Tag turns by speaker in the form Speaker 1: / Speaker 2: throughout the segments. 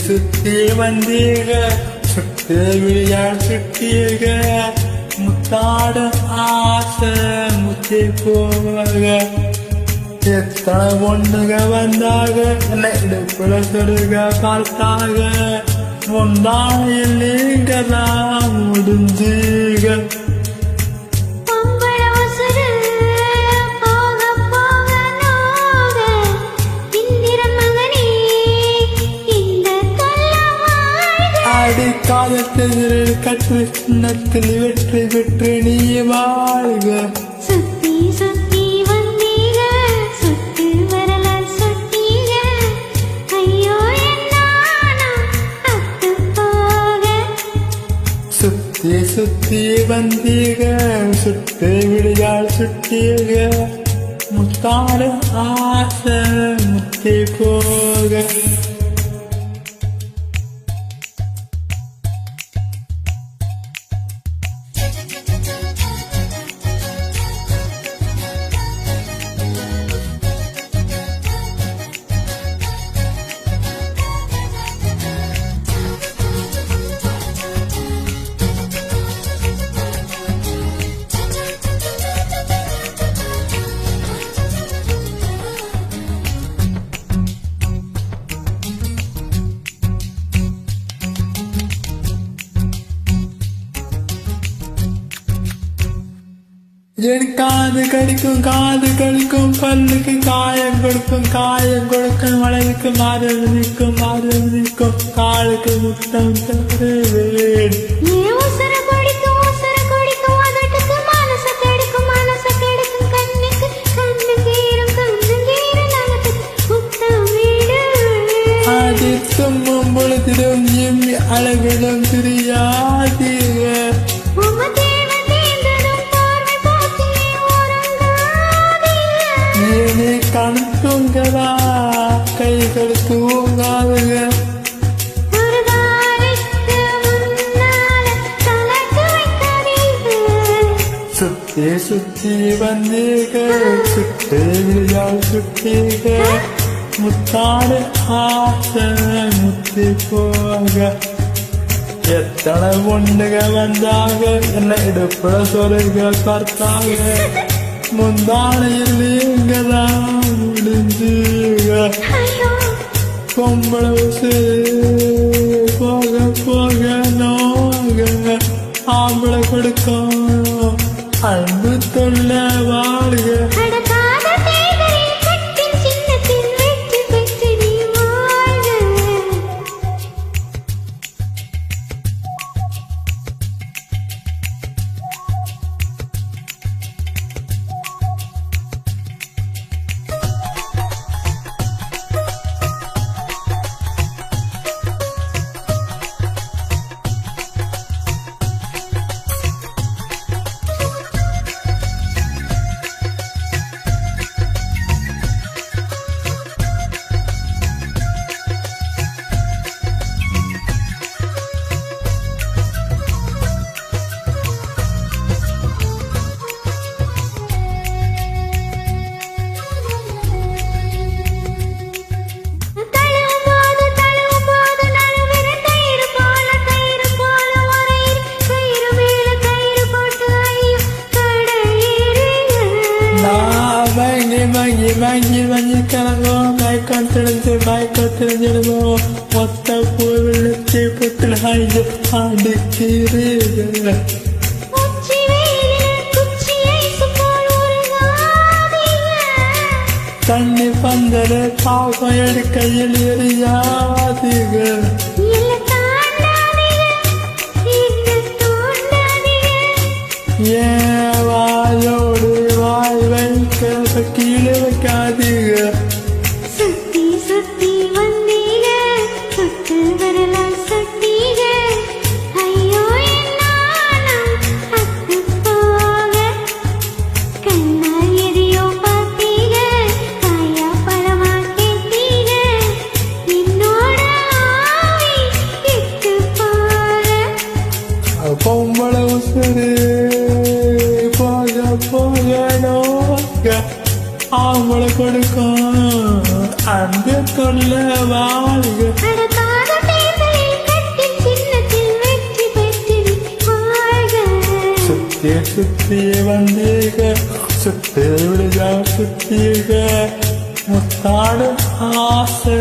Speaker 1: சுத்தி வந்தீக சுட்டு விளையாட சுட்டீக முத்தாட ஆசை முத்தி போக எத்தனை பொண்ணுக வந்தாக என்னை இடுப்புல சொருக பார்த்தாக முந்தானையில் நீங்க தான் முடிஞ்சீக காலத்தில் கற்று சின்னத்தில் வெற்றி பெற்று நீ வாழ்க
Speaker 2: சுத்தி சுத்தி வந்தீக சுத்து வரலால் சுட்டீக ஐயோ அத்து போக
Speaker 1: சுத்தி சுத்தி வந்தீக சுட்டு விளையாட சுட்டீக முத்தாட ஆசை முத்தி போக என் காது கடிக்கும் பல்லுக்கு காயம் கொடுக்கும் வளைவுக்கு மாதம் நிற்கும் காலுக்கு முத்தம் தருவேன் அது தும்மும் பொழுதிலும் எம்மி அளவிலும் தெரியாதீங்க கணக்குங்களா கைகள் தூங்காதுங்க சுத்தி சுத்தி வந்தீங்க சுட்டு விளையாட சுட்டீங்க முத்தாடு ஆசை முத்தி போக எத்தனை பொண்ணுக வந்தாக என்ன இடுப்புல சொருக பார்த்தாங்க முந்தானையில் நீங்க தான் முடிஞ்சீங்க பொம்பளை போக நோக ஆம்பளை கொடுக்கும் அன்பு தொல்ல வாழ்க மங்கி கலங்கும் மயக்கம் தெரிஞ்சிடுவோம் மொத்த பூவிழுச்சி புத்தில் ஹைஜு அடிக்கிறீர்கள் தண்ணி பந்தல பாகம் எடுக்கையில் எரியாதீர்கள் ஏன் வாயோடு வாய் வைக்க இப்ப கீழே வைக்காதீங்க.
Speaker 2: சுத்தி சுத்தி வந்தீங்க சுத்து வரலாம் சுத்தீங்க ஐயோ என்னாலும் அத்து போக கண்ணால் எதையோ பார்த்தீங்க காயா பழமா கேட்டீங்க என்னோட ஆவி இட்டு போக
Speaker 1: பொம்பளை உசுரு போக போக நோக்க ஆம்பளை கொடுக்கும் அந்த தொல்ல வாழ்க.
Speaker 2: அடக்காத தேர்தலில் கட்டின் சின்னத்தில் வெற்றி பெற்று வாழ்க
Speaker 1: சுத்தி சுத்தி வந்தீங்க சுத்தி விடுதா சுத்தீங்க முத்தாட ஆசை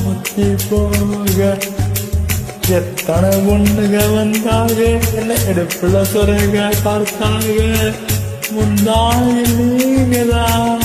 Speaker 1: முத்தி போக எத்தனை பொண்ணுக வந்தாக என்ன எடுப்புல சொருக பார்த்தாங்க முந்தாயில் நீங்கதான்